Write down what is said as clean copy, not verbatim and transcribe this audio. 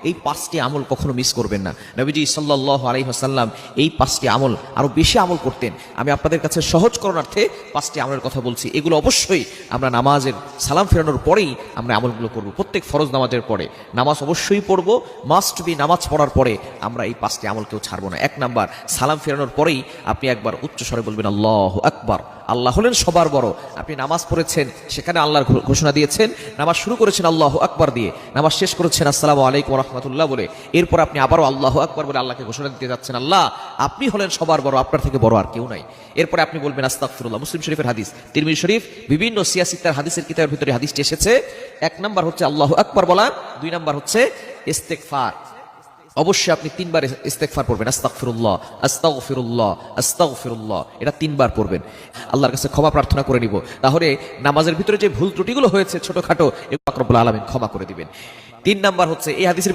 এই 5টি আমল কখনো মিস করবেন না। নবীজি সাল্লাল্লাহু আলাইহি ওয়াসাল্লাম এই 5টি আমল আরো বেশি আমল করতেন। আমি আপনাদের কাছে সহজ করণার্থে 5টি আমলের কথা বলছি। এগুলো অবশ্যই আমরা নামাজের সালাম ফেরানোর পরেই আমরা আমলগুলো করব। প্রত্যেক ফরজ নামাজের পরে নামাজ অবশ্যই পড়ব, মাস্ট বি। নামাজ পড়ার পরে আমরা এই 5টি আমল কেউ ছাড়বো না। 1 নাম্বার, সালাম ফেরানোর পরেই আপনি একবার উচ্চ স্বরে বলবেন আল্লাহু আকবার। আল্লাহ হলেন সবার বড়। আপনি নামাজ পড়েছেন, সেখানে আল্লাহর ঘোষণা দিয়েছেন, নামাজ শুরু করেছেন আল্লাহু আকবার দিয়ে, নামাজ শেষ করেছেন আসসালামু আলাইকুম ওয়া রাহমাতুল্লাহ বলে, এরপর আপনি আবারও আল্লাহু আকবার বলে আল্লাহকে ঘোষণা দিতে যাচ্ছেন আল্লাহ আপনি হলেন সবার বড়, আপনার থেকে বড় আর কেউ নাই। এরপরে আপনি বলবেন আস্তাগফিরুল্লাহ। মুসলিম শরীফের হাদিস, তিরমিজি শরীফ, বিভিন্ন সিয়াসিত্তার হাদিসের কিতাবের ভিতরে হাদিসটি এসেছে। 1 নাম্বার হচ্ছে আল্লাহু আকবার বলা, 2 নাম্বার হচ্ছে ইস্তেগফার। অবশ্যই আপনি 3 বার ইস্তেগফার পড়বেন, আস্তাগফিরুল্লাহ আস্তাগফিরুল্লাহ আস্তাগফিরুল্লাহ, এটা 3 বার পড়বেন। আল্লাহর কাছে ক্ষমা প্রার্থনা করে নিব, তাহলে নামাজের ভিতরে যে ভুল ত্রুটিগুলো হয়েছে ছোটখাটো, এগুলো পাক রব্বুল আলামিন ক্ষমা করে দিবেন। 3 নাম্বার হচ্ছে এই হাদিসের